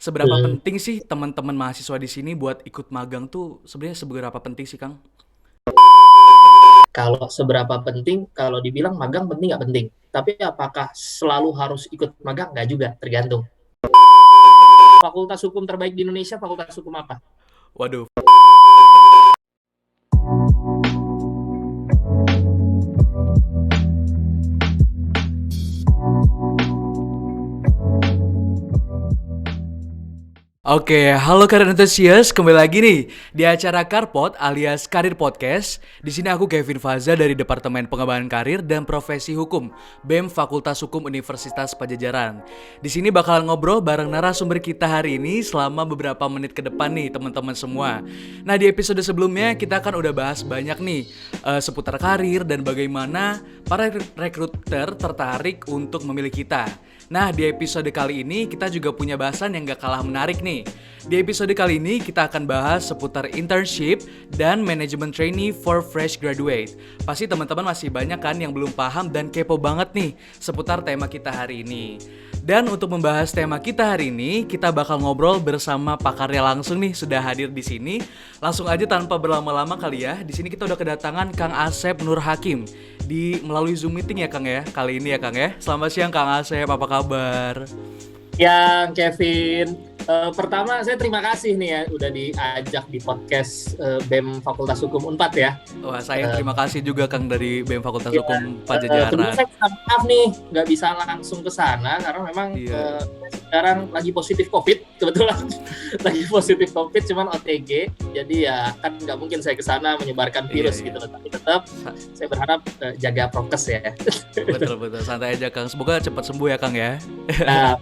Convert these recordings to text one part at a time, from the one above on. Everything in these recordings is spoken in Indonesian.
Seberapa Hmm, penting sih teman-teman mahasiswa di sini buat ikut magang tuh sebenarnya seberapa penting sih, Kang? Kalau seberapa penting, kalau dibilang magang penting nggak penting. Tapi apakah selalu harus ikut magang? Nggak juga, tergantung. Fakultas hukum terbaik di Indonesia, fakultas hukum apa? Waduh. Oke, halo karir enthusiast, kembali lagi nih di acara Karpot alias Karir Podcast. Di sini aku Kevin Faza dari Departemen Pengembangan Karir dan Profesi Hukum, BEM Fakultas Hukum Universitas Pajajaran. Di sini bakalan ngobrol bareng narasumber kita hari ini selama beberapa menit ke depan nih teman-teman semua. Nah, di episode sebelumnya kita kan udah bahas banyak nih seputar karir dan bagaimana para rekruter tertarik untuk memilih kita. Nah, di episode kali ini kita juga punya bahasan yang gak kalah menarik nih. Di episode kali ini kita akan bahas seputar internship dan manajemen trainee for fresh graduate. Pasti teman-teman masih banyak kan yang belum paham dan kepo banget nih seputar tema kita hari ini. Dan untuk membahas tema kita hari ini, kita bakal ngobrol bersama pakarnya langsung nih sudah hadir di sini. Langsung aja tanpa berlama-lama kali ya. Di sini kita udah kedatangan Kang Asep Nur Hakim di melalui Zoom meeting ya Kang ya. Kali ini ya Kang ya. Selamat siang Kang Asep, apa kabar? Yang Kevin, pertama saya terima kasih nih ya udah diajak di podcast BEM Fakultas Hukum Unpad ya. Wah, saya yang Eh, terima kasih juga Kang dari BEM Fakultas ya, Hukum Kedua Pajajaran. saya minta maaf nih nggak bisa langsung ke sana karena memang Iya. sekarang lagi positif COVID kebetulan lagi positif COVID cuman OTG jadi ya kan nggak mungkin saya ke sana menyebarkan Iya, virus iya. gitu loh tapi tetap saya berharap jaga prokes ya. Betul betul, santai aja Kang. Semoga cepat sembuh ya Kang ya. Nah,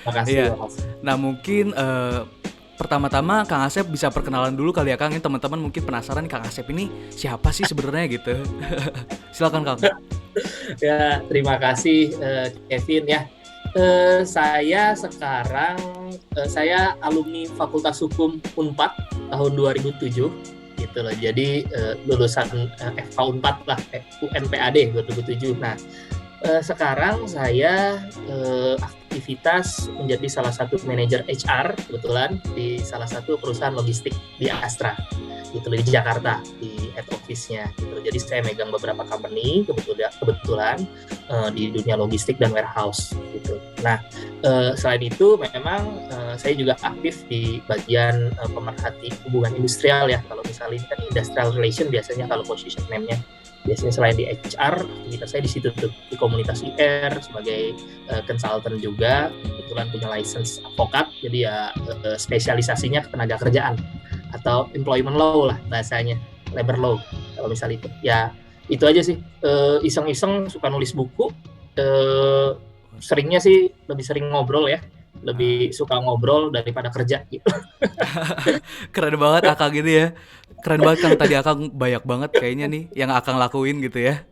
makasih, Iya. makasih. Nah, mungkin pertama-tama Kang Asep bisa perkenalan dulu kali ya Kang. Ini teman-teman mungkin penasaran nih, Kang Asep ini siapa sih sebenarnya gitu. Silakan Kang. Ya, terima kasih Kevin ya. Saya sekarang saya alumni Fakultas Hukum Unpad tahun 2007 gitu loh. Jadi lulusan FK Unpad lah, UNPAD 2007. Nah, sekarang saya aktivitas menjadi salah satu manajer HR kebetulan di salah satu perusahaan logistik di Astra gitu di Jakarta di head office-nya gitu. Jadi saya megang beberapa company kebetulan di dunia logistik dan warehouse gitu. Nah, selain itu memang saya juga aktif di bagian pemerhati hubungan industrial ya. Kalau misalnya ini kan industrial relation biasanya kalau position name-nya biasanya selain di HR, aktivitas saya di situ tuh di komunitas IR sebagai consultant juga, kebetulan punya license advokat, jadi ya spesialisasinya ketenaga kerjaan atau employment law lah bahasanya, labor law kalau misalnya itu. Ya itu aja sih, iseng-iseng suka nulis buku, eh, seringnya sih lebih sering ngobrol ya, Ah, lebih suka ngobrol daripada kerja gitu. keren banget Akang gitu ya. Keren banget Kang, tadi Akang banyak banget kayaknya nih yang Akang lakuin gitu ya.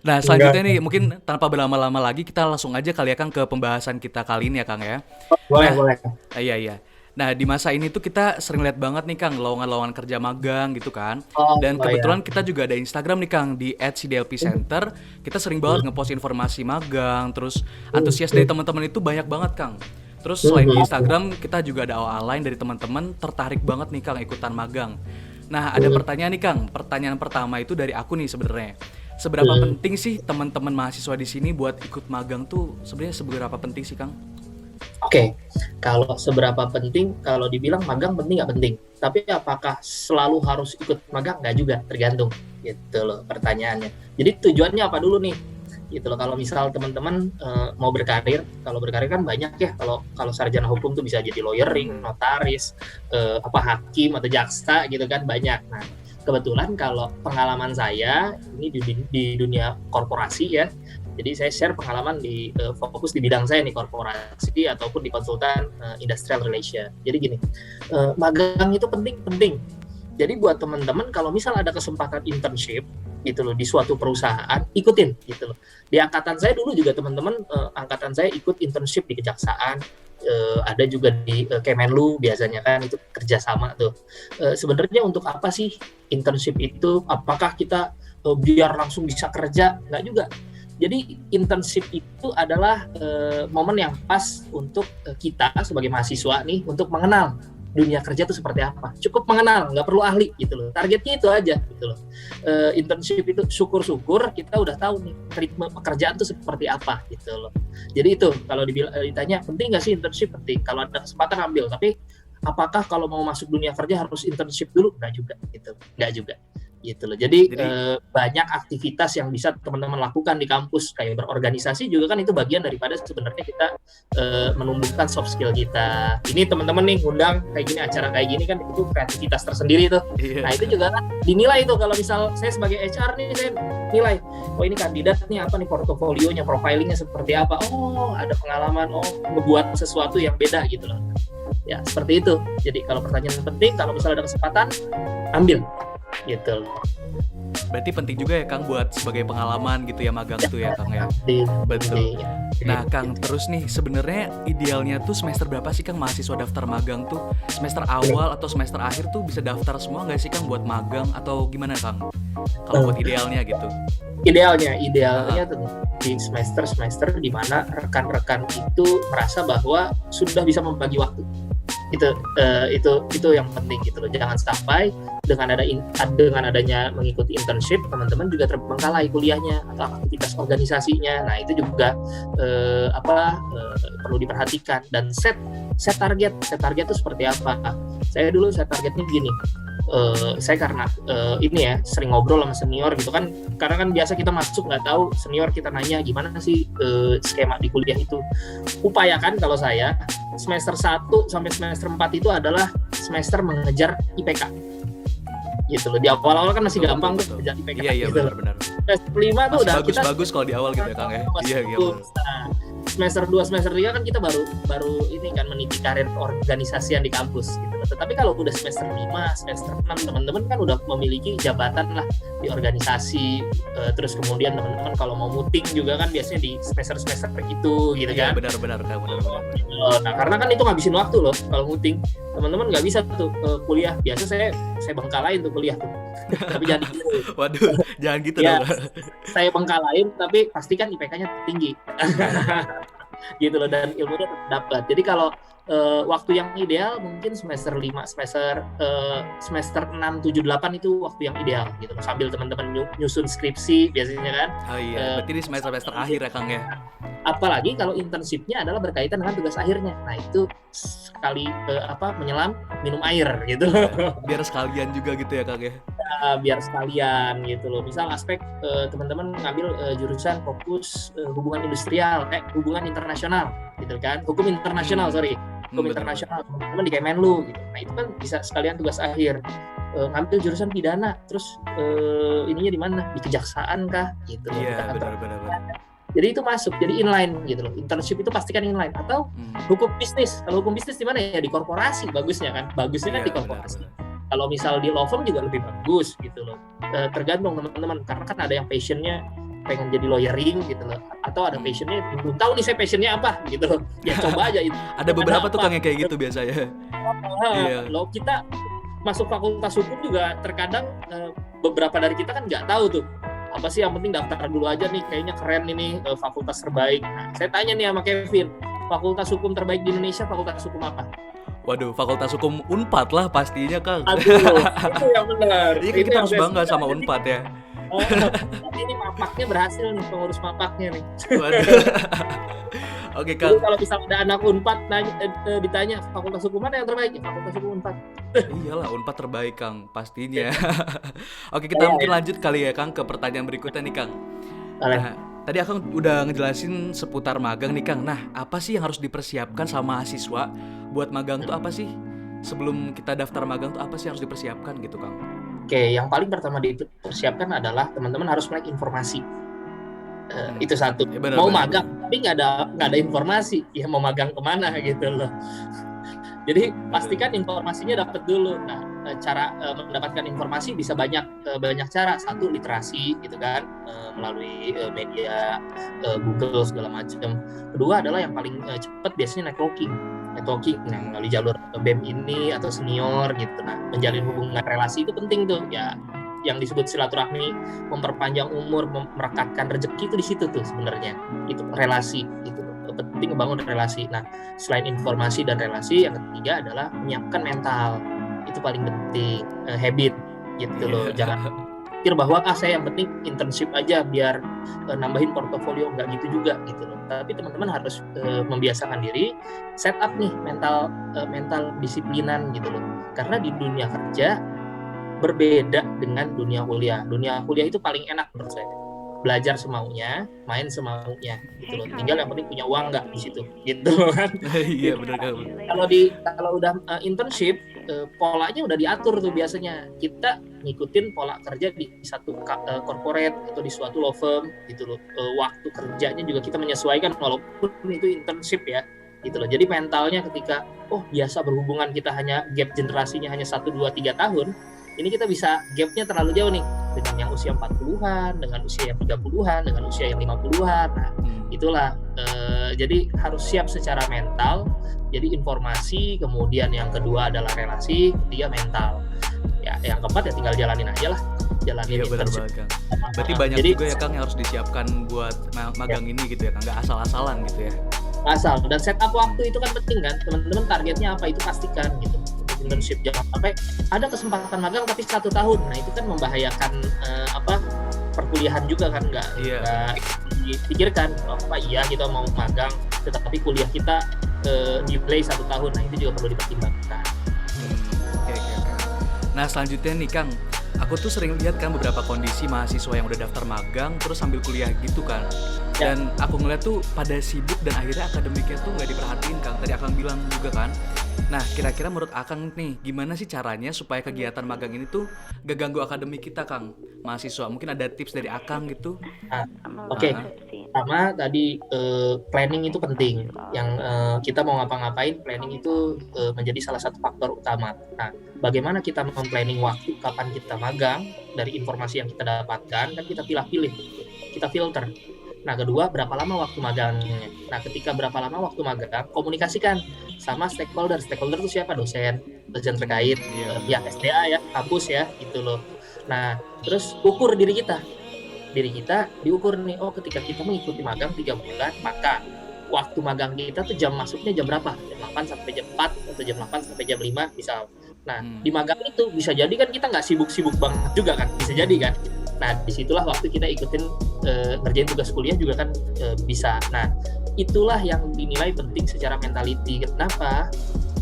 Nah, Enggak. selanjutnya nih mungkin tanpa berlama-lama lagi kita langsung aja kali ya Kang ke pembahasan kita kali ini ya Kang ya. Boleh, Nah, boleh. iya iya. Nah, di masa ini tuh kita sering lihat banget nih Kang lowongan-lowongan kerja magang gitu kan. Dan Oh ya. kebetulan kita juga ada Instagram nih Kang di @cdlpcenter. Kita sering banget ngepost informasi magang, terus antusias dari teman-teman itu banyak banget Kang. Terus selain di Instagram kita juga ada OA lain dari teman-teman tertarik banget nih Kang ikutan magang. Nah, ada pertanyaan nih Kang. Pertanyaan pertama itu dari aku nih sebenarnya. Seberapa penting sih teman-teman mahasiswa di sini buat ikut magang tuh sebenarnya seberapa penting sih Kang? Oke, kalau seberapa penting, kalau dibilang magang penting nggak penting. Tapi apakah selalu harus ikut magang? Nggak juga, tergantung. Gitu loh pertanyaannya. Jadi tujuannya apa dulu nih? Gitu loh. Kalau misal teman-teman mau berkarir, kalau berkarir kan banyak ya. Kalau kalau sarjana hukum tuh bisa jadi lawyering, notaris, apa hakim atau jaksa gitu kan banyak. Nah, kebetulan kalau pengalaman saya ini di dunia korporasi ya, jadi saya share pengalaman di fokus di bidang saya nih korporasi ataupun di konsultan industrial relation. Jadi gini, magang itu penting. Jadi buat teman-teman kalau misal ada kesempatan internship gitu loh di suatu perusahaan, ikutin gitu loh. Di angkatan saya dulu juga teman-teman angkatan saya ikut internship di kejaksaan, ada juga di Kemenlu biasanya kan itu kerjasama tuh. Sebenarnya untuk apa sih internship itu? Apakah kita biar langsung bisa kerja? Nggak juga, Jadi internship itu adalah momen yang pas untuk kita sebagai mahasiswa nih untuk mengenal dunia kerja itu seperti apa. Cukup mengenal, nggak perlu ahli gitu loh. Targetnya itu aja gitu loh. Internship itu syukur-syukur kita udah tahu nih ritme pekerjaan itu seperti apa gitu loh. Jadi itu kalau ditanya penting nggak sih internship? Penting. Kalau ada kesempatan ambil. Tapi apakah kalau mau masuk dunia kerja harus internship dulu? Nggak juga gitu. Nggak juga. Gitu loh. Jadi banyak aktivitas yang bisa teman-teman lakukan di kampus, kayak berorganisasi juga kan itu bagian daripada sebenarnya kita menumbuhkan soft skill kita. Ini teman-teman nih ngundang kayak gini, acara kayak gini kan itu kreativitas tersendiri tuh. Nah itu juga kan dinilai tuh, kalau misal saya sebagai HR nih, saya nilai, oh ini kandidat nih apa nih portofolionya, profilingnya seperti apa, oh ada pengalaman, oh ngebuat sesuatu yang beda gitu loh. Ya seperti itu. Jadi kalau pertanyaan penting, kalau misalnya ada kesempatan ambil gitu. Berarti penting juga ya Kang buat sebagai pengalaman gitu ya magang tuh ya Kang ya. Betul. Nah Kang, terus nih sebenarnya idealnya tuh semester berapa sih Kang mahasiswa daftar magang tuh? Semester awal atau semester akhir tuh bisa daftar semua nggak sih Kang buat magang atau gimana Kang? Kalau buat idealnya gitu. Idealnya tuh di semester di mana rekan-rekan itu merasa bahwa sudah bisa membagi waktu. Itu yang penting gitu loh. Jangan sampai dengan adanya mengikuti internship teman-teman juga terbengkalai kuliahnya atau aktivitas organisasinya. Nah itu juga perlu diperhatikan, dan set target itu seperti apa. Saya dulu set targetnya gini. Saya karena ini ya sering ngobrol sama senior gitu kan, karena kan biasa kita masuk nggak tahu, senior kita nanya gimana sih skema di kuliah itu. Upayakan kalau saya semester 1 sampai semester 4 itu adalah semester mengejar IPK gitu loh. Di awal-awal kan masih gampang tuh mengejar IPK. Iya gitu. benar. Semester 5 tuh udah bagus kalau di awal gitu ya Kang ya. Iya. Nah, semester 2, semester 3 kan kita baru ini kan meniti karir organisasian di kampus gitu. Tetapi kalau udah semester 5, semester 6 teman-teman kan udah memiliki jabatan lah di organisasi, terus kemudian teman-teman kalau mau muting juga kan biasanya di semester-semester gitu kan. Iya benar. Nah, karena kan itu ngabisin waktu loh kalau muting. Teman-teman nggak bisa tuh kuliah. Biasa saya bengkalain tuh kuliah tuh. Tapi jangan gitu. Waduh, jangan gitu ya, dong. Saya bengkalain tapi pastikan IPK-nya tinggi. Gitu loh, dan ilmunya dapat. Jadi kalau waktu yang ideal mungkin semester 5, semester 6, 7, 8 itu waktu yang ideal gitu loh. Sambil teman-teman nyusun skripsi biasanya kan. Oh iya, berarti di semester akhir ya Kang ya. Apalagi kalau internshipnya adalah berkaitan dengan tugas akhirnya. Nah, itu sekali menyelam minum air gitu. Biar sekalian juga gitu ya Kang ya. Biar sekalian gitu loh. Misal aspek teman-teman ngambil jurusan fokus hubungan industrial, hubungan internasional gitu kan. Hukum internasional, hukum internasional, teman-teman di Kemenlu gitu. Nah, itu kan bisa sekalian tugas akhir. Ngambil jurusan pidana, terus ininya di mana? Di kejaksaan kah gitu. Iya, benar. Jadi itu masuk, jadi inline gitu loh. Internship itu pastikan inline. Atau hukum bisnis. Kalau hukum bisnis di mana ya? Di korporasi bagusnya kan. Bagusnya kan di korporasi. Kalau misal di law firm juga lebih bagus gitu loh. Tergantung teman-teman, karena kan ada yang passionnya pengen jadi lawyering gitu loh, atau ada passionnya belum tahu nih saya passionnya apa gitu loh. Ya coba aja itu. Ada beberapa tuh Kang yang kayak gitu biasanya. Loh, kita masuk fakultas hukum juga terkadang beberapa dari kita kan nggak tahu tuh apa sih, yang penting daftar dulu aja nih, kayaknya keren ini fakultas terbaik. Nah, saya tanya nih sama Kevin, fakultas hukum terbaik di Indonesia fakultas hukum apa? Waduh, fakultas hukum Unpad lah pastinya Kang. Aduh, itu yang benar. Iya, kita harus bangga sama Unpad ya. Tapi ini mapaknya berhasil nih, pengurus mapaknya nih. Waduh. Oke Kang. Jadi kalau misalnya ada anak Unpad ditanya fakultas hukum mana yang terbaik? Fakultas hukum Unpad. Iyalah, Unpad terbaik Kang, pastinya. Oke, kita mungkin lanjut kali ya Kang ke pertanyaan berikutnya nih Kang. Nah, tadi Akang udah ngejelasin seputar magang nih Kang. Nah, apa sih yang harus dipersiapkan sama mahasiswa buat magang tuh apa sih? Sebelum kita daftar magang tuh apa sih yang harus dipersiapkan gitu Kang? Oke, yang paling pertama dipersiapkan adalah teman-teman harus melek informasi. Itu satu. Ya, mau magang tapi nggak ada informasi, ya mau magang kemana gitu loh. Jadi pastikan informasinya dapat dulu. Nah, cara mendapatkan informasi bisa banyak cara. Satu, literasi gitu kan, melalui media Google segala macam. Kedua adalah yang paling cepat biasanya networking melalui jalur BEM ini atau senior gitu. Nah, menjalin hubungan relasi itu penting tuh ya. yang disebut silaturahmi, memperpanjang umur, merekatkan rezeki itu di situ tuh sebenarnya. Itu relasi itu penting ngebangun relasi. Nah, selain informasi dan relasi, yang ketiga adalah menyiapkan mental. Itu paling penting, habit gitu loh. Jangan pikir bahwa saya yang penting internship aja biar nambahin portofolio, nggak gitu juga gitu loh. Tapi teman-teman harus membiasakan diri, set up nih mental disiplinan gitu loh. Karena di dunia kerja berbeda dengan dunia kuliah. Dunia kuliah itu paling enak menurut saya. Belajar semaunya, main semaunya gitu loh. Tinggal yang penting punya uang nggak di situ gitu kan. Iya benar kan. Kalau udah internship, polanya udah diatur tuh biasanya. Kita ngikutin pola kerja di satu corporate atau di suatu law firm gitu loh. Waktu kerjanya juga kita menyesuaikan walaupun itu internship ya gitu loh. Jadi mentalnya ketika biasa berhubungan kita hanya gap generasinya hanya 1, 2, 3 tahun, ini kita bisa gapnya terlalu jauh nih dengan yang usia 40-an, dengan usia yang 30-an, dengan usia yang 50-an. Nah, itulah jadi harus siap secara mental. Jadi informasi, kemudian yang kedua adalah relasi, ketiga mental. Ya, yang keempat ya tinggal jalanin aja lah. Jalanin. Iya benar banget Kang. Berarti banyak juga ya Kang yang harus disiapkan buat magang ini gitu ya Kang, nggak asal-asalan gitu ya. Asal dan set up waktu itu kan penting kan, teman-teman targetnya apa itu pastikan gitu. Internship jangan sampai ada kesempatan magang tapi 1 tahun, nah itu kan membahayakan perkuliahan juga kan, nggak dipikirkan iya kita mau magang tetapi kuliah kita delay 1 tahun, nah itu juga perlu dipertimbangkan. Oke. Nah selanjutnya nih Kang, aku tuh sering lihat kan beberapa kondisi mahasiswa yang udah daftar magang terus sambil kuliah gitu kan. Dan aku ngeliat tuh pada sibuk dan akhirnya akademiknya tuh nggak diperhatiin Kang. Tadi Akang bilang juga kan. Nah kira-kira menurut Akang nih, gimana sih caranya supaya kegiatan magang ini tuh gak ganggu akademik kita Kang, mahasiswa? Mungkin ada tips dari Akang gitu? Oke. Pertama tadi planning itu penting. Yang kita mau ngapa-ngapain, planning itu menjadi salah satu faktor utama. Nah, bagaimana kita memplanning waktu kapan kita magang, dari informasi yang kita dapatkan kan kita pilih-pilih, kita filter. Nah, kedua, berapa lama waktu magangnya. Nah, ketika berapa lama waktu magang, komunikasikan sama stakeholder. Stakeholder itu siapa? Dosen terkait, pihak SDA ya, kampus ya, gitu loh. Nah, terus ukur diri kita. Diri kita diukur nih, ketika kita mengikuti magang 3 bulan, maka waktu magang kita tuh jam masuknya jam berapa? Jam 8 sampai jam 4 atau jam 8 sampai jam 5 misal. Nah, di magang itu bisa jadi kan kita nggak sibuk-sibuk banget juga kan, bisa jadi kan. Nah, disitulah waktu kita ikutin ngerjain tugas kuliah juga kan bisa. Nah, itulah yang dinilai penting secara mentality. Kenapa?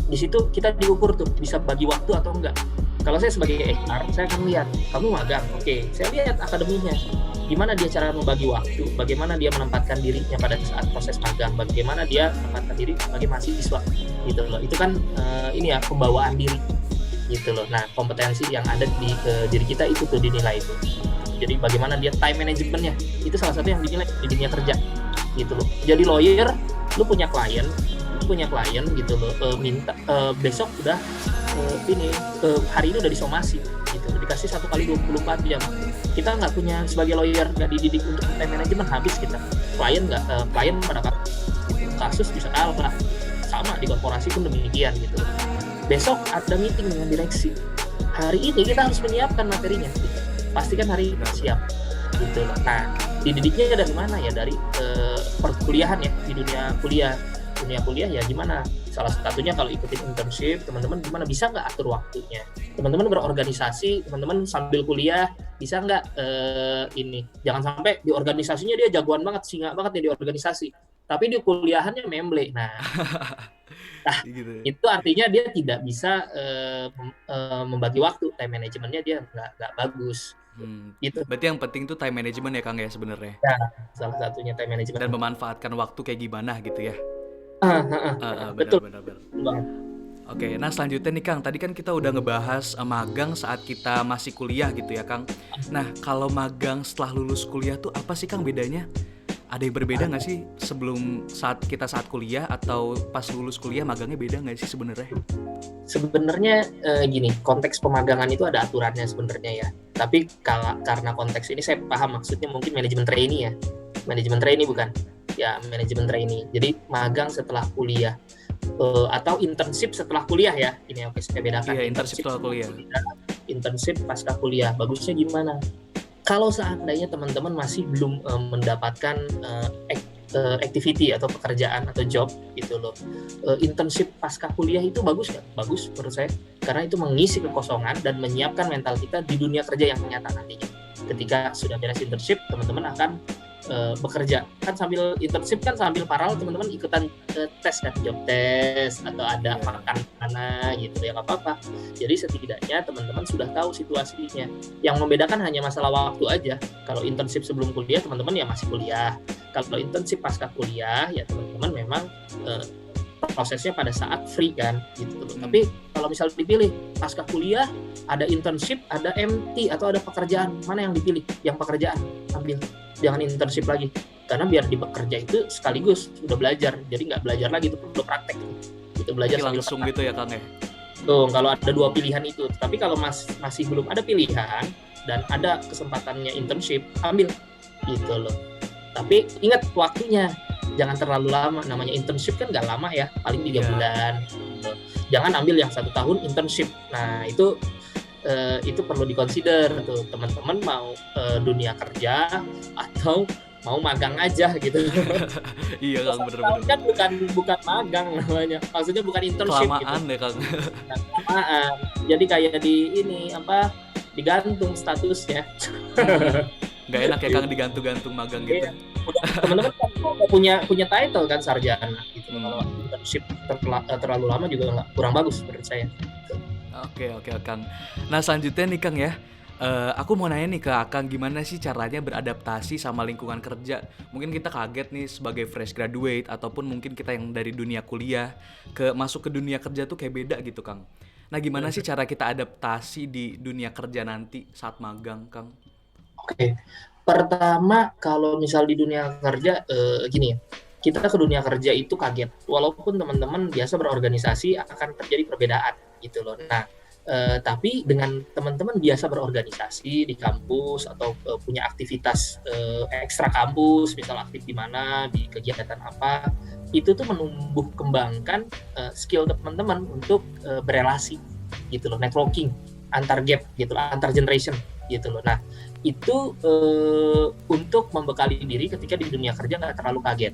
Di situ kita diukur tuh bisa bagi waktu atau enggak. Kalau saya sebagai HR, saya akan lihat kamu magang, oke, saya lihat akademinya. Gimana dia cara membagi waktu, bagaimana dia menempatkan dirinya pada saat proses magang, bagaimana dia menempatkan diri sebagai mahasiswa, gitu loh. Itu kan pembawaan diri, gitu loh. Nah, kompetensi yang ada di diri kita itu tuh dinilai itu. Jadi bagaimana dia time managementnya, itu salah satu yang dinilai di dunia kerja, gitu loh. Jadi lawyer, lu punya klien gitu loh, minta besok udah hari ini udah disomasi gitu, dikasih 1 kali 24 jam. Kita nggak punya, sebagai lawyer nggak dididik untuk time management, habis kita. Klien pada kasus bisa kalah. Sama di korporasi pun demikian gitu. Besok ada meeting dengan direksi, hari ini kita harus menyiapkan materinya gitu. Pastikan hari ini siap gitu. Nah, dididiknya dari mana ya? Dari perkuliahan ya, di dunia kuliah ya gimana? Salah satunya kalau ikutin internship, teman-teman gimana bisa nggak atur waktunya? Teman-teman berorganisasi, teman-teman sambil kuliah bisa nggak jangan sampai di organisasinya dia jagoan banget, singa banget ya di organisasi, tapi di kuliahannya memble. Nah gitu. Itu artinya dia tidak bisa membagi waktu, time managementnya dia nggak bagus. Gitu. Berarti yang penting tuh time management ya Kang ya sebenarnya. Ya, salah satunya time management. Dan memanfaatkan waktu kayak gimana gitu ya. Betul. Benar. Oke, nah selanjutnya nih Kang, tadi kan kita udah ngebahas magang saat kita masih kuliah gitu ya Kang. Nah, kalau magang setelah lulus kuliah tuh apa sih Kang bedanya? Ada yang berbeda nggak sih saat kuliah atau pas lulus kuliah, magangnya beda nggak sih sebenarnya? Sebenarnya gini, konteks pemagangan itu ada aturannya sebenarnya ya. Tapi karena konteks ini saya paham maksudnya mungkin manajemen trainee ya. Manajemen trainee bukan? Ya, manajemen trainee. Jadi magang setelah kuliah atau internship setelah kuliah ya. Ini yang saya bedakan. Iya, internship setelah kuliah. internship pasca kuliah. Bagusnya gimana? Kalau seandainya teman-teman masih belum mendapatkan activity atau pekerjaan atau job gitu loh, internship pasca kuliah itu bagus nggak? Bagus menurut saya, karena itu mengisi kekosongan dan menyiapkan mental kita di dunia kerja yang nyata nantinya. Ketika sudah beres internship, teman-teman akan bekerja kan, sambil internship kan sambil paralel teman-teman ikutan tes kan, job test atau ada makan mana gitu ya, nggak apa-apa. Jadi setidaknya teman-teman sudah tahu situasinya. Yang membedakan hanya masalah waktu aja. Kalau internship sebelum kuliah teman-teman ya masih kuliah. Kalau internship pasca kuliah ya teman-teman memang prosesnya pada saat free kan gitu. Tapi kalau misal dipilih pasca kuliah, ada internship, ada MT atau ada pekerjaan, mana yang dipilih? Yang pekerjaan ambil, jangan internship lagi, karena biar di bekerja itu sekaligus udah belajar, jadi nggak belajar lagi, itu udah praktek itu, belajar langsung gitu ya Kang ya. Tuh kalau ada dua pilihan itu. Tapi kalau masih belum ada pilihan dan ada kesempatannya internship, ambil gitu loh. Tapi ingat waktunya, jangan terlalu lama. Namanya internship kan nggak lama ya, paling 3 bulan gitu. Jangan ambil yang 1 tahun internship. Nah itu perlu dikonsider tuh, teman-teman mau dunia kerja atau mau magang aja gitu. Iya Kang, bener-bener Kan bukan magang namanya, maksudnya bukan internship kelamaan gitu. Ya Kang. Kelamaan, jadi kayak digantung statusnya. Nggak enak ya Kang digantung-gantung magang gitu. Teman-teman kan punya title kan, sarjana gitu. Kalau internship terlalu lama juga kurang bagus menurut saya. Oke Kang. Nah selanjutnya nih Kang ya, aku mau nanya nih ke Akang, gimana sih caranya beradaptasi sama lingkungan kerja? Mungkin kita kaget nih sebagai fresh graduate, ataupun mungkin kita yang dari dunia kuliah masuk ke dunia kerja tuh kayak beda gitu Kang. Nah gimana sih cara kita adaptasi di dunia kerja nanti saat magang Kang? Oke, pertama kalau misal di dunia kerja gini ya, kita ke dunia kerja itu kaget, walaupun teman-teman biasa berorganisasi akan terjadi perbedaan gitu loh. Nah, tapi dengan teman-teman biasa berorganisasi di kampus atau punya aktivitas ekstra kampus, misal aktif di mana, di kegiatan apa, itu tuh menumbuh kembangkan skill teman-teman untuk berelasi gitu loh, networking antar gap gitu, antar generation gitu loh. Nah itu untuk membekali diri ketika di dunia kerja nggak terlalu kaget,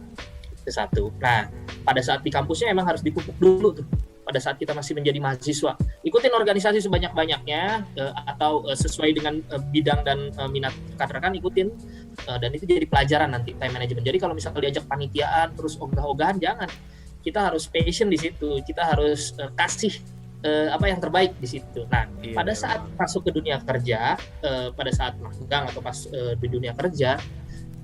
itu satu. Nah pada saat di kampusnya emang harus dipupuk dulu tuh. Pada saat kita masih menjadi mahasiswa, ikutin organisasi sebanyak-banyaknya atau sesuai dengan bidang dan minat rekan-rekan, ikutin dan itu jadi pelajaran nanti time management. Jadi kalau misalnya diajak panitiaan terus ogah-ogahan, jangan. Kita harus passion di situ, kita harus kasih apa yang terbaik di situ. Nah, pada saat masuk ke dunia kerja, pada saat magang atau pas di dunia kerja,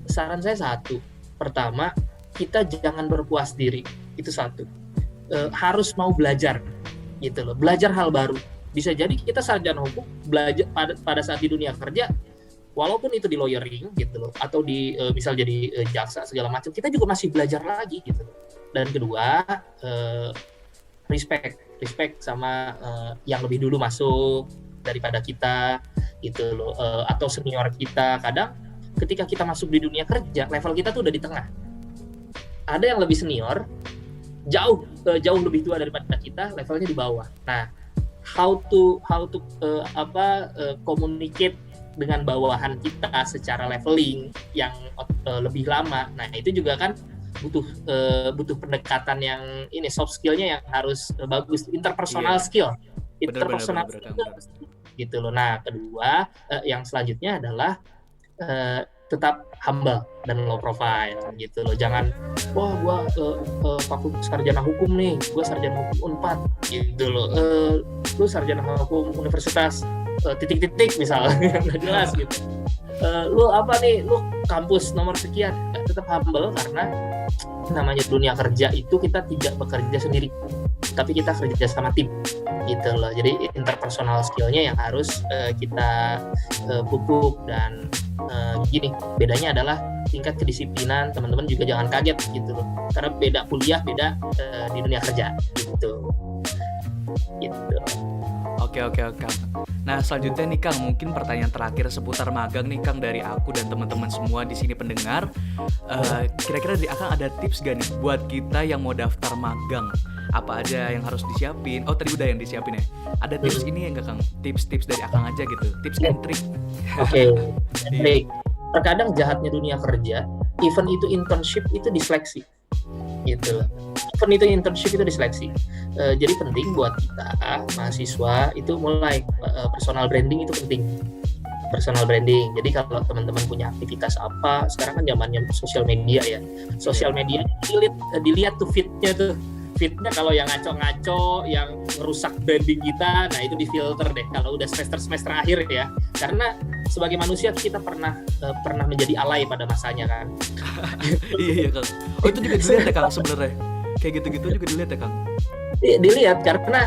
saran saya satu, pertama kita jangan berpuas diri, itu satu. Harus mau belajar gitu loh, belajar hal baru. Bisa jadi kita sarjana hukum, belajar pada saat di dunia kerja, walaupun itu di lawyering gitu loh, atau di misal jadi jaksa segala macam, kita juga masih belajar lagi gitu loh. Dan kedua, respect sama yang lebih dulu masuk daripada kita gitu loh, atau senior kita. Kadang ketika kita masuk di dunia kerja, level kita tuh udah di tengah. Ada yang lebih senior, jauh lebih tua daripada kita, levelnya di bawah. Nah, how to communicate dengan bawahan kita secara leveling yang lebih lama. Nah, itu juga kan butuh pendekatan yang ini, soft skillnya yang harus bagus, interpersonal skill gitu loh. Nah, kedua yang selanjutnya adalah tetap humble dan low profile gitu loh. Jangan gua fakultas sarjana hukum nih, gua sarjana hukum Unpad gitu loh. Lu sarjana hukum universitas titik-titik misalnya, nggak jelas gitu. Lu apa nih, lu kampus nomor sekian. Tetap humble, karena namanya dunia kerja itu kita tidak bekerja sendiri, tapi kita kerja sama tim gitu loh. Jadi interpersonal skillnya yang harus kita pupuk. Dan gini, bedanya adalah tingkat kedisiplinan. Teman-teman juga jangan kaget gitu loh, karena beda kuliah, beda di dunia kerja gitu. Oke. Nah selanjutnya nih Kang, mungkin pertanyaan terakhir seputar magang nih Kang, dari aku dan teman-teman semua di sini pendengar. Kira-kira dari Akang ada tips gak nih buat kita yang mau daftar magang? apa aja yang harus disiapin. Oh tadi udah yang disiapin ya. Ada tips ini ya nggak Kang? Tips-tips dari Akang aja gitu. Tips and trick. Oke. Baik. Terkadang jahatnya dunia kerja, even itu internship itu diseleksi, gitu loh. Even itu internship itu diseleksi. Jadi penting buat kita mahasiswa itu mulai personal branding itu penting. Personal branding. Jadi kalau teman-teman punya aktivitas apa, sekarang kan zamannya sosial media ya. Sosial media dilihat tuh fitnya tuh. Fitnya kalau yang ngaco-ngaco, yang merusak branding kita, nah itu difilter deh. Kalau udah semester akhir ya. Karena sebagai manusia kita pernah menjadi alay pada masanya kan. Iya Kang. Oh itu juga dilihat ya Kang sebenarnya. Kayak gitu-gitu juga dilihat ya Kang. Dilihat karena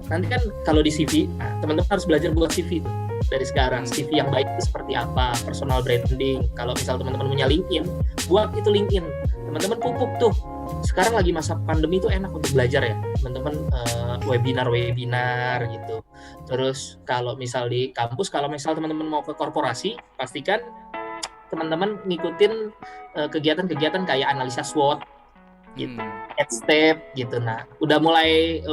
nanti kan kalau di CV, teman-teman harus belajar buat CV tuh. Dari sekarang CV yang baik itu seperti apa, personal branding. Kalau misal teman-teman punya LinkedIn, buat itu LinkedIn. Teman-teman pupuk tuh. Sekarang lagi masa pandemi itu enak untuk belajar ya, teman-teman webinar gitu. Terus kalau misal di kampus, kalau misal teman-teman mau ke korporasi, pastikan teman-teman ngikutin kegiatan-kegiatan kayak analisa SWOT gitu, step gitu. Nah, udah mulai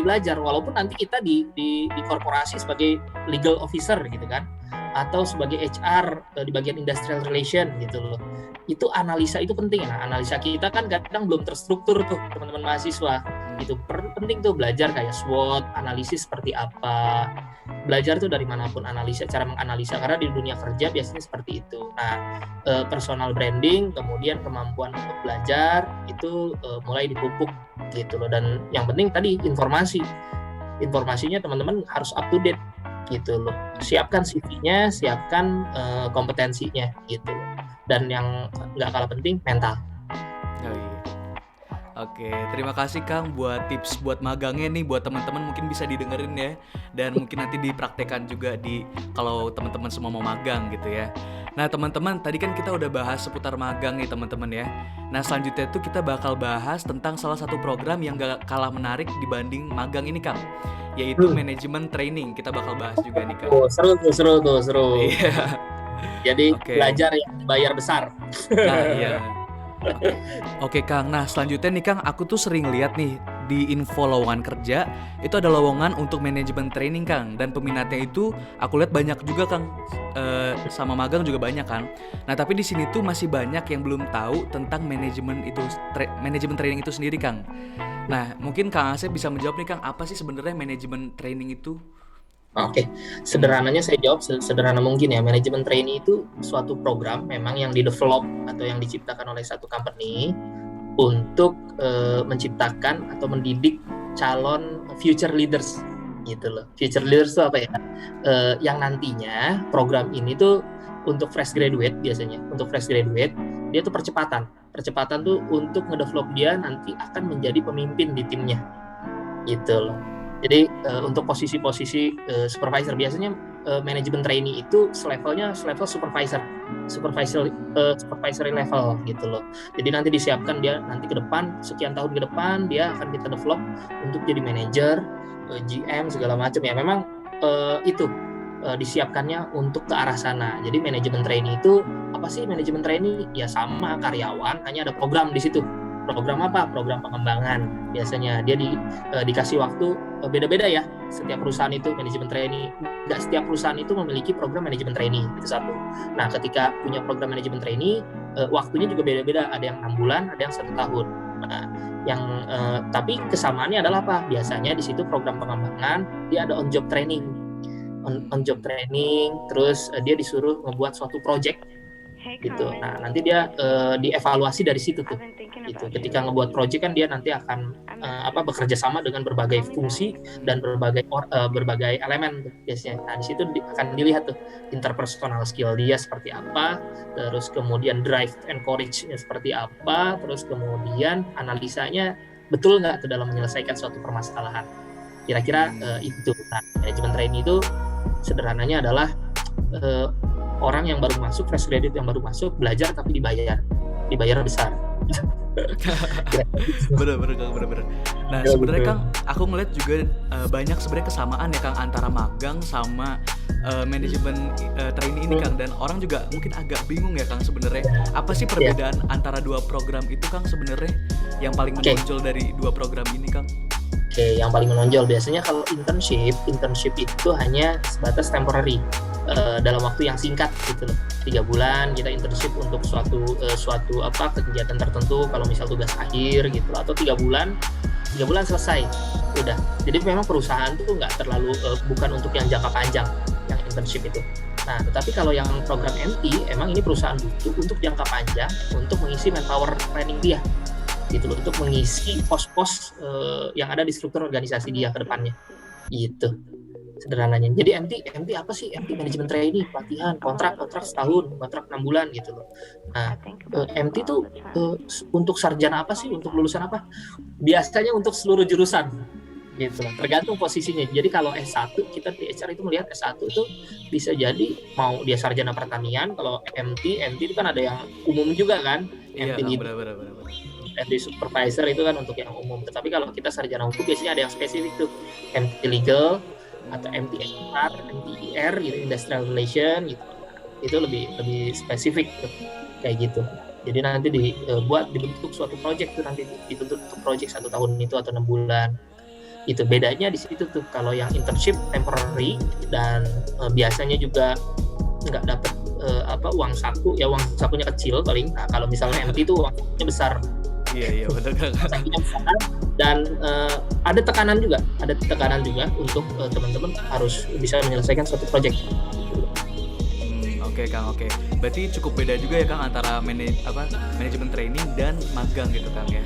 belajar, walaupun nanti kita di korporasi sebagai legal officer gitu kan, atau sebagai HR di bagian industrial relation gitu loh. Itu analisa itu penting. Nah, analisa kita kan kadang belum terstruktur tuh teman-teman mahasiswa. Itu penting tuh belajar kayak SWOT, analisis seperti apa. Belajar tuh dari manapun analisa, cara menganalisa, karena di dunia kerja biasanya seperti itu. Nah, personal branding, kemudian kemampuan untuk belajar itu mulai dipupuk gitu loh. Dan yang penting tadi informasinya teman-teman harus up to date gitu loh. Siapkan CV-nya, siapkan kompetensinya gitu loh. Dan yang nggak kalah penting, mental. Oh, iya. Oke, terima kasih Kang buat tips buat magangnya nih, buat teman-teman mungkin bisa didengerin ya, dan mungkin nanti dipraktekkan juga kalau teman-teman semua mau magang gitu ya. Nah teman-teman, tadi kan kita udah bahas seputar magang nih teman-teman ya. Nah selanjutnya tuh kita bakal bahas tentang salah satu program yang gak kalah menarik dibanding magang ini Kang, yaitu manajemen training. Kita bakal bahas juga nih Kang. Oh, seru. Iya. Jadi belajar yang dibayar besar. Nah iya. Oke Kang, nah selanjutnya nih Kang, aku tuh sering lihat nih di info lowongan kerja itu ada lowongan untuk manajemen training Kang, dan peminatnya itu aku lihat banyak juga Kang, sama magang juga banyak kan. Nah tapi di sini tuh masih banyak yang belum tahu tentang manajemen training itu sendiri Kang. Nah mungkin Kang Asep bisa menjawab nih Kang, apa sih sebenarnya manajemen training itu? Oke, sederhananya saya jawab sederhana mungkin ya. Manajemen trainee itu suatu program memang yang di-develop atau yang diciptakan oleh satu company untuk menciptakan atau mendidik calon future leaders gitu loh. Future leaders itu apa ya? Yang nantinya program ini tuh untuk fresh graduate biasanya. Untuk fresh graduate dia tuh percepatan. Percepatan tuh untuk ngedevelop dia nanti akan menjadi pemimpin di timnya gitu loh. Jadi untuk posisi-posisi supervisor biasanya manajemen trainee itu level supervisory level gitu loh. Jadi nanti disiapkan dia nanti ke depan sekian tahun ke depan dia akan kita develop untuk jadi manajer, GM segala macam ya. Memang itu disiapkannya untuk ke arah sana. Jadi manajemen trainee itu apa sih? Manajemen trainee ya sama karyawan, hanya ada program di situ. Program apa? Program pengembangan. Biasanya dia dikasih waktu beda-beda ya. Setiap perusahaan itu manajemen trainee. Nggak setiap perusahaan itu memiliki program manajemen trainee. Itu satu. Nah, ketika punya program manajemen trainee, waktunya juga beda-beda. Ada yang 6 bulan, ada yang 1 tahun. Nah, tapi kesamaannya adalah apa? Biasanya di situ program pengembangan dia ada on job training. On job training, terus dia disuruh ngebuat suatu project gitu. Nah, nanti dia dievaluasi dari situ tuh. Gitu. Ketika ngebuat project kan dia nanti akan bekerja sama dengan berbagai fungsi dan berbagai elemen tuh biasanya. Nah, di situ akan dilihat tuh interpersonal skill dia seperti apa, terus kemudian drive and courage-nya seperti apa, terus kemudian analisanya betul nggak tuh dalam menyelesaikan suatu permasalahan. Kira-kira itu. Nah, manajemen training itu sederhananya adalah orang yang baru masuk, fresh graduate yang baru masuk, belajar tapi dibayar besar. Bener. Nah sebenarnya Kang, aku ngeliat juga banyak sebenarnya kesamaan ya Kang antara magang sama manajemen trainee ini Kang, dan orang juga mungkin agak bingung ya Kang sebenarnya apa sih perbedaan antara dua program itu Kang sebenarnya. yang paling Oke. menonjol dari dua program ini, Kang? Oke, yang paling menonjol biasanya kalau internship itu hanya sebatas temporary, dalam waktu yang singkat gitu loh. 3 bulan kita internship untuk suatu kegiatan tertentu, kalau misal tugas akhir gitu loh, atau 3 bulan selesai, udah. Jadi memang perusahaan tuh nggak terlalu bukan untuk yang jangka panjang yang internship itu. Nah, tetapi kalau yang program MT, emang ini perusahaan butuh untuk jangka panjang untuk mengisi manpower training dia gitu loh, untuk mengisi pos-pos yang ada di struktur organisasi dia ke depannya gitu sederhananya. Jadi MT apa sih? MT manajemen training, pelatihan, kontrak setahun, kontrak 6 bulan gitu loh. Nah, MT tuh untuk sarjana apa sih? Untuk lulusan apa? Biasanya untuk seluruh jurusan gitu loh, tergantung posisinya. Jadi kalau S1, kita di HR itu melihat S1 itu bisa jadi mau dia sarjana pertanian. Kalau MT itu kan ada yang umum juga kan. Iya, MT benar. MD supervisor itu kan untuk yang umum. Tetapi kalau kita sarjana hukum biasanya ada yang spesifik tuh, MT legal atau MT-HR, MT-IR gitu, industrial relation gitu. Itu lebih spesifik tuh, kayak gitu. Jadi nanti dibentuk suatu project tuh, nanti dibentuk project 1 tahun itu atau 6 bulan. Itu bedanya di situ tuh. Kalau yang internship temporary dan biasanya juga nggak dapat uang saku, ya uang sakunya kecil paling. Nah, kalau misalnya MT itu uang sakunya besar. Iya benar, Kang. Dan ada tekanan juga untuk teman-teman harus bisa menyelesaikan suatu project. Oke, Kang, oke. Berarti cukup beda juga ya, Kang, antara manajemen training dan magang gitu, Kang, ya.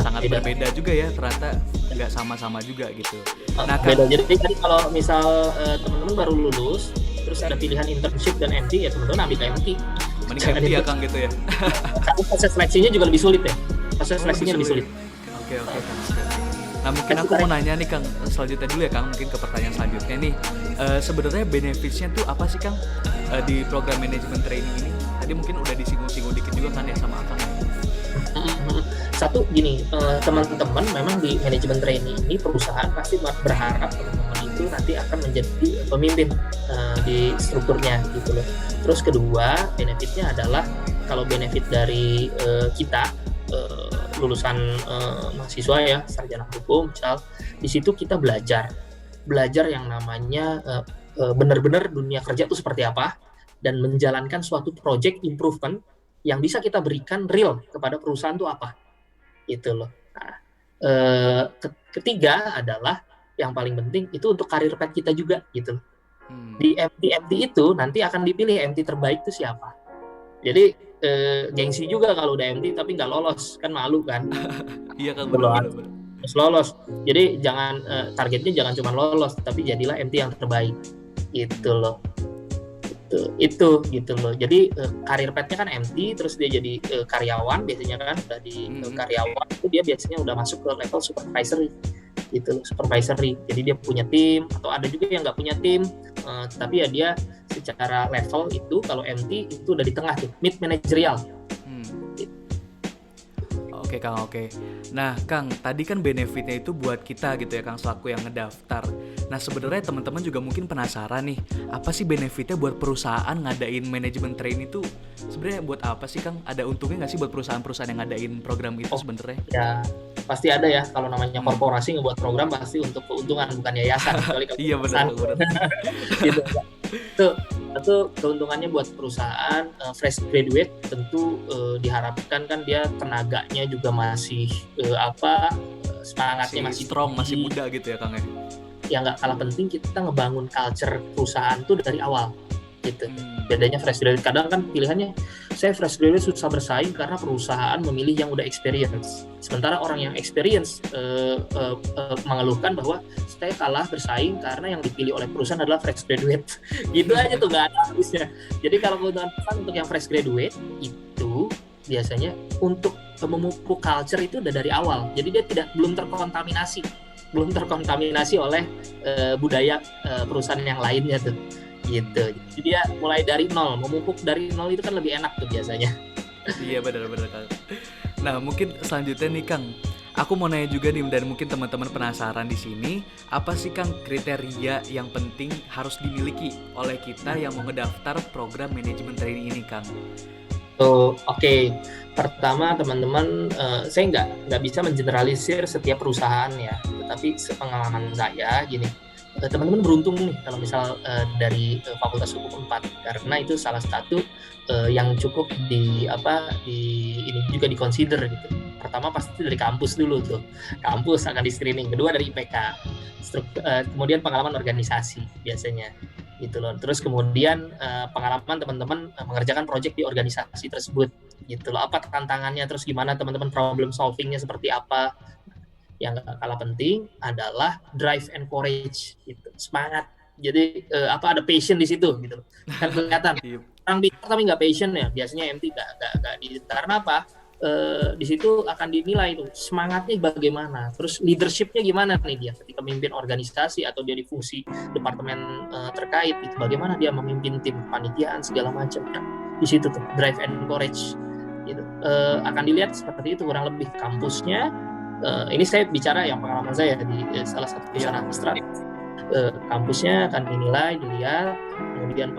Sangat beda. Berbeda juga ya, ternyata nggak sama-sama juga gitu. Nah, beda. Jadi kalau misal teman-teman baru lulus terus ada pilihan internship dan MT, ya teman-teman ambil MT. Mending MT ya, Kang, gitu ya. Karena proses seleksinya juga lebih sulit ya. Lebih sulit. Oke, Kang. Nah, mungkin aku mau nanya nih, Kang, selanjutnya dulu ya, Kang, mungkin ke pertanyaan selanjutnya nih. Sebenarnya benefitsnya tuh apa sih, Kang, di program manajemen training ini? Tadi mungkin udah disinggung-singgung dikit juga kan ya sama Kang. Satu gini, teman-teman memang di manajemen training ini perusahaan pasti berharap teman-teman itu nanti akan menjadi pemimpin di strukturnya gitu loh. Terus kedua, benefitnya adalah kalau benefit dari kita lulusan mahasiswa ya, sarjana hukum misal, di situ kita belajar yang namanya benar-benar dunia kerja itu seperti apa, dan menjalankan suatu project improvement yang bisa kita berikan real kepada perusahaan itu apa gitu loh. Nah, ketiga adalah yang paling penting itu untuk karir path kita juga gitu loh. Di MT itu nanti akan dipilih MT terbaik itu siapa. Jadi gengsi juga kalau udah MT tapi nggak lolos, kan malu kan. Iya, Kang, benar. Harus lolos. Jadi jangan targetnya jangan cuma lolos, tapi jadilah MT yang terbaik gitu loh. Itu gitu loh. Jadi karir path-nya kan MT, terus dia jadi karyawan biasanya kan, udah di karyawan itu dia biasanya udah masuk ke level supervisory gitu loh, supervisory. Jadi dia punya tim, atau ada juga yang nggak punya tim, tapi ya dia secara level itu kalau MT itu udah di tengah tuh, mid managerial. Oke, Kang, oke. Nah, Kang, tadi kan benefitnya itu buat kita gitu ya, Kang, selaku yang ngedaftar. Nah, sebenarnya teman-teman juga mungkin penasaran nih, apa sih benefitnya buat perusahaan ngadain manajemen training itu? Sebenarnya buat apa sih, Kang? Ada untungnya nggak sih buat perusahaan-perusahaan yang ngadain program itu sebenarnya? Ya, pasti ada ya. Kalau namanya korporasi ngebuat program pasti untuk keuntungan, bukan yayasan. Iya, benar. Gitu. Itu keuntungannya buat perusahaan fresh graduate tentu diharapkan kan dia tenaganya juga masih semangatnya masih strong, masih muda gitu ya, Kang ya. Ya nggak kalah penting kita ngebangun culture perusahaan tuh dari awal gitu. Bedanya fresh graduate, kadang kan pilihannya saya fresh graduate susah bersaing karena perusahaan memilih yang udah experience. Sementara orang yang experience mengeluhkan bahwa saya kalah bersaing karena yang dipilih oleh perusahaan adalah fresh graduate. Gitu aja tuh, nggak ada habisnya. Jadi kalau keuntungan perusahaan untuk yang fresh graduate itu biasanya untuk memupuk culture itu udah dari awal. Jadi dia belum terkontaminasi oleh budaya perusahaan yang lainnya tuh. Gitu. Jadi dia mulai dari nol, memupuk dari nol itu kan lebih enak tuh biasanya. Iya, benar Kang. Nah, mungkin selanjutnya nih, Kang, aku mau nanya juga nih, dan mungkin teman-teman penasaran di sini, apa sih, Kang, kriteria yang penting harus dimiliki oleh kita yang mau ngedaftar program manajemen training ini, Kang? Oke. Pertama teman-teman, saya nggak bisa mengeneralisir setiap perusahaan ya, tetapi sepengalaman saya gini, teman-teman beruntung nih kalau misal dari Fakultas Hukum 4 karena itu salah satu yang cukup di ini juga di-consider gitu. Pertama pasti dari kampus dulu tuh, kampus akan di screening. Kedua dari IPK, kemudian pengalaman organisasi biasanya gitu loh. Terus kemudian pengalaman teman-teman mengerjakan proyek di organisasi tersebut gitu loh. Apa tantangannya, terus gimana teman-teman problem solvingnya seperti apa. Yang gak kalah penting adalah drive and courage gitu, semangat. Jadi ada passion di situ gitu loh. Kan kelihatan Iya. orang pintar tapi nggak passion ya biasanya MT nggak di, karena apa, di situ akan dinilai tuh semangatnya bagaimana, terus leadershipnya gimana nih dia ketika memimpin organisasi atau dia di fungsi departemen terkait itu, bagaimana dia memimpin tim kepanitiaan segala macam. Nah, di situ tuh drive and courage gitu. Akan dilihat seperti itu kurang lebih kampusnya. Ini saya bicara yang pengalaman saya di salah satu perusahaan administratif. Kampusnya akan dinilai, dilihat, kemudian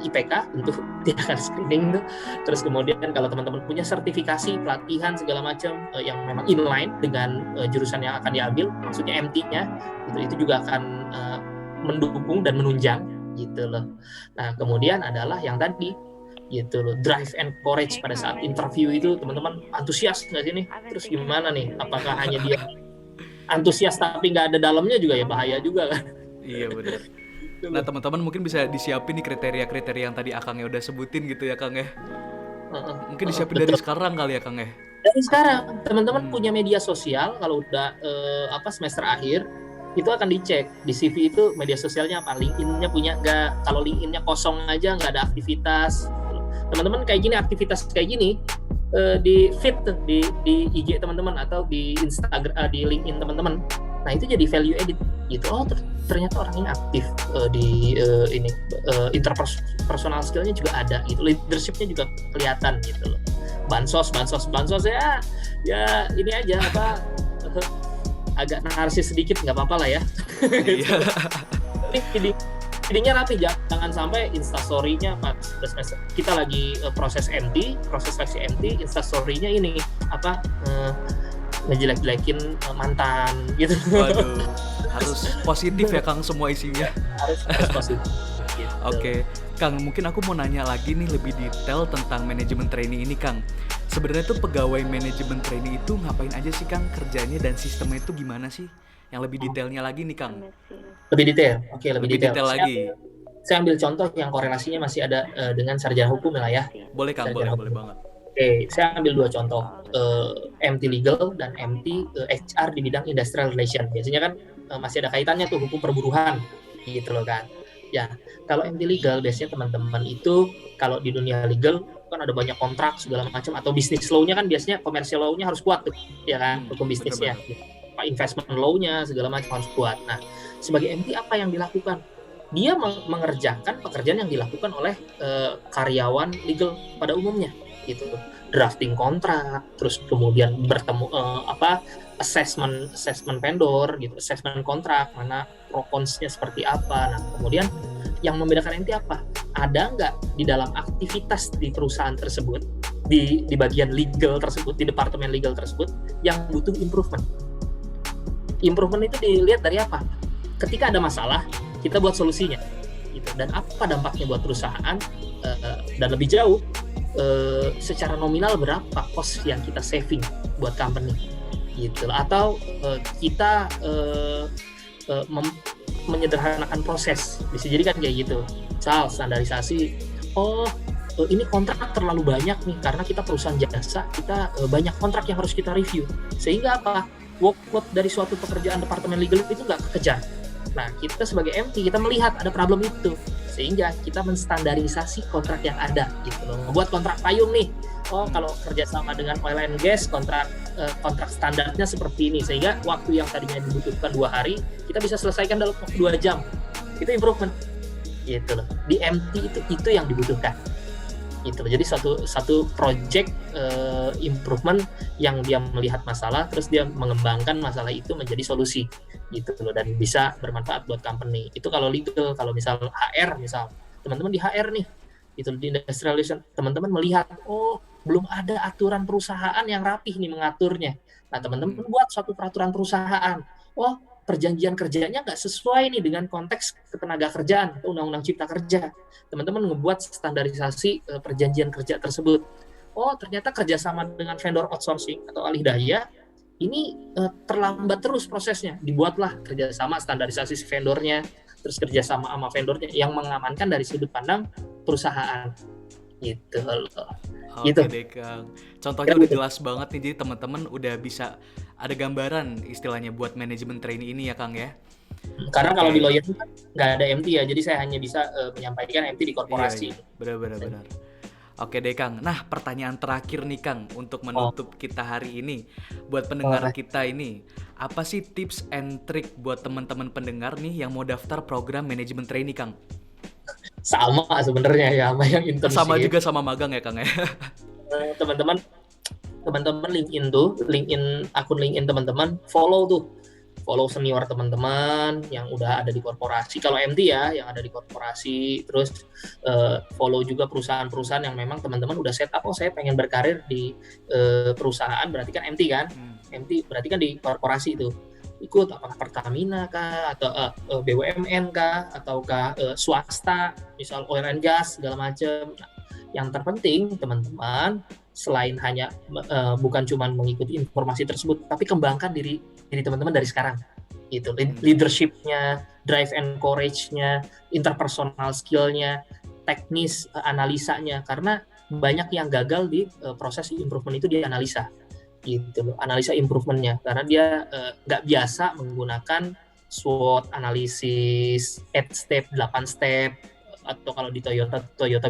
IPK tentu tidak akan screening tuh. Terus kemudian kalau teman-teman punya sertifikasi, pelatihan segala macam yang memang inline dengan jurusan yang akan diambil, maksudnya MT-nya, itu juga akan mendukung dan menunjang gitu loh. Nah kemudian adalah yang tadi gitu loh, drive and courage pada saat interview itu teman-teman antusias nggak sih nih, terus gimana nih, apakah hanya dia antusias tapi nggak ada dalamnya juga ya bahaya juga kan. Iya benar. Nah teman-teman mungkin bisa disiapin nih kriteria-kriteria yang tadi Akang ya udah sebutin gitu ya Kang ya. Mungkin disiapin dari sekarang kali ya Kang ya. Dari sekarang teman-teman punya media sosial, kalau udah semester akhir itu akan dicek di CV itu media sosialnya apa, LinkedIn-nya punya nggak. Kalau LinkedIn-nya kosong aja nggak ada aktivitas, teman-teman kayak gini, aktivitas kayak gini di feed di IG teman-teman atau di Instagram, di LinkedIn teman-teman. Nah itu jadi value edit gitu. Oh ternyata orang ini aktif di ini interpersonal skillnya juga ada gitu, leadershipnya juga kelihatan gitu loh. Bansos ya ini aja agak narsis sedikit, nggak apa-apa lah ya. Iya. Ini feedingnya rapi, jangan sampai instastory-nya pas kita lagi proses seleksi MT, instastory-nya ini ngejelek-jelekin mantan gitu. Waduh, harus positif ya Kang semua isinya. harus positif gitu. Oke, Kang, mungkin aku mau nanya lagi nih lebih detail tentang manajemen training ini Kang. Sebenarnya tuh pegawai manajemen training itu ngapain aja sih Kang, kerjanya dan sistemnya itu gimana sih? Yang lebih detailnya lagi nih Kang. Lebih detail. Oke, lebih detail lagi. Saya ambil contoh yang korelasinya masih ada dengan sarjana hukum lah ya. Boleh Kang, boleh banget. Oke, saya ambil dua contoh, MT Legal dan MT HR di bidang Industrial Relation. Biasanya kan masih ada kaitannya tuh hukum perburuhan gitu loh kan. Ya, kalau MT Legal biasanya teman-teman itu kalau di dunia legal kan ada banyak kontrak segala macam, atau bisnis law-nya kan biasanya commercial law-nya harus kuat tuh, ya kan, hukum bisnisnya. Investment law-nya segala macam harus kuat. Nah, sebagai MT apa yang dilakukan? Dia mengerjakan pekerjaan yang dilakukan oleh karyawan legal pada umumnya gitu, drafting kontrak, terus kemudian bertemu assessment vendor gitu, assessment kontrak, mana pro cons-nya seperti apa. Nah kemudian yang membedakan MT apa? Ada nggak di dalam aktivitas di perusahaan tersebut, di bagian legal tersebut, di departemen legal tersebut yang butuh improvement. Improvement itu dilihat dari apa? Ketika ada masalah, kita buat solusinya gitu. Dan apa dampaknya buat perusahaan, dan lebih jauh secara nominal berapa cost yang kita saving buat company gitu. Atau kita menyederhanakan proses, bisa jadi kan kayak gitu. Misal standarisasi, ini kontrak terlalu banyak nih karena kita perusahaan jasa, kita banyak kontrak yang harus kita review, sehingga apa, workload dari suatu pekerjaan departemen legal itu nggak kekejar. Nah kita sebagai MT kita melihat ada problem itu, sehingga kita menstandarisasi kontrak yang ada gitu loh, membuat kontrak payung nih. Kalau kerjasama dengan oil and gas, kontrak standarnya seperti ini, sehingga waktu yang tadinya dibutuhkan 2 hari kita bisa selesaikan dalam 2 jam. Itu improvement gitu loh. Di MT itu yang dibutuhkan gitu loh. Jadi satu project improvement yang dia melihat masalah, terus dia mengembangkan masalah itu menjadi solusi gitu loh, dan bisa bermanfaat buat company. Itu kalau legal. Kalau misal HR, misal teman-teman di HR nih, Itu di industrialization teman-teman melihat, oh belum ada aturan perusahaan yang rapih nih mengaturnya. Nah teman-teman Hmm. buat suatu peraturan perusahaan. Oh perjanjian kerjanya nggak sesuai nih dengan konteks ketenaga kerjaan atau undang-undang cipta kerja. Teman-teman ngebuat standarisasi perjanjian kerja tersebut. Oh ternyata kerjasama dengan vendor outsourcing atau alih daya ini terlambat terus prosesnya. Dibuatlah kerjasama standarisasi si vendornya, terus kerjasama sama vendornya yang mengamankan dari sudut pandang perusahaan gitu loh. Gitu. Oke deh Kang. Contohnya Kira udah gitu. jelas banget nih, jadi teman-teman udah bisa ada gambaran istilahnya buat manajemen trainee ini ya Kang ya. Karena kalau di Oke, lawyer kan nggak ada MT ya, jadi saya hanya bisa menyampaikan MT di iya korporasi. iya, benar-benar benar. Oke deh Kang. Nah pertanyaan terakhir nih Kang untuk Oh, menutup kita hari ini, buat pendengar boleh. kita ini, apa sih tips and trick buat teman-teman pendengar nih yang mau daftar program manajemen trainee Kang? Sama sebenarnya ya sama yang Sama internship. juga sama magang ya Kang ya. Teman-teman teman-teman LinkedIn tuh, LinkedIn akun LinkedIn teman-teman follow tuh, follow senior teman-teman yang udah ada di korporasi. Kalau MT ya, yang ada di korporasi, terus follow juga perusahaan-perusahaan yang memang teman-teman udah set up. Oh saya pengen berkarir di perusahaan, berarti kan MT kan? Hmm. MT berarti kan di korporasi itu. Ikut apakah Pertamina kah atau BUMN kah ataukah swasta, misal oil and gas segala macam. Nah, yang terpenting teman-teman selain hanya bukan cuma mengikuti informasi tersebut, tapi kembangkan diri teman-teman dari sekarang. Gitu, Hmm. leadershipnya, drive and courage-nya, interpersonal skill-nya, teknis analisanya, karena banyak yang gagal di proses improvement itu di analisa, gitu loh, analisa improvementnya, karena dia nggak biasa menggunakan SWOT analisis, 8 step, 8 step, atau kalau di Toyota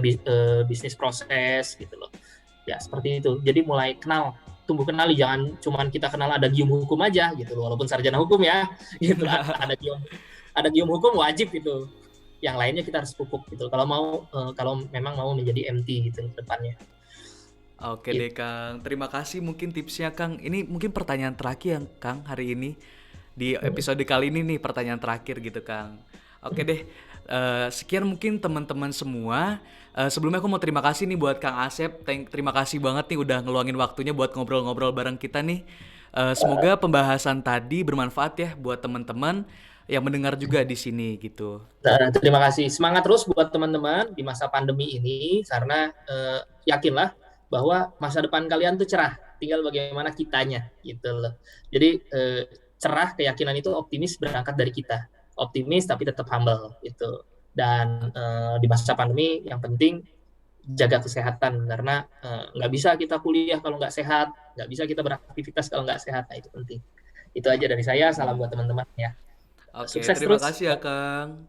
business process gitu loh. Ya seperti itu, jadi mulai kenal, tumbuh kenali, jangan cuman kita kenal ada gium hukum aja gitu loh, walaupun sarjana hukum ya gitu, ada gium hukum wajib gitu, yang lainnya kita harus pupuk gitu kalau mau kalau memang mau menjadi MT gitu ke depannya Oke gitu. deh Kang, terima kasih mungkin tipsnya Kang. Ini mungkin pertanyaan terakhir yang Kang hari ini di episode kali ini nih, pertanyaan terakhir gitu Kang. Oke deh, sekian mungkin teman-teman semua. Sebelumnya aku mau terima kasih nih buat Kang Asep. Terima kasih banget nih udah ngeluangin waktunya buat ngobrol-ngobrol bareng kita nih. Semoga pembahasan tadi bermanfaat ya buat teman-teman yang mendengar juga di sini gitu. Nah, terima kasih, semangat terus buat teman-teman di masa pandemi ini, karena yakinlah bahwa masa depan kalian tuh cerah, tinggal bagaimana kitanya gitu loh. Jadi cerah, keyakinan itu optimis berangkat dari kita, optimis tapi tetap humble gitu. Dan di masa pandemi yang penting jaga kesehatan, karena nggak bisa kita kuliah kalau nggak sehat, nggak bisa kita beraktivitas kalau nggak sehat. Nah itu penting. Itu aja dari saya, salam buat teman-teman ya. Oke, Sukses terima terus. kasih ya Kang.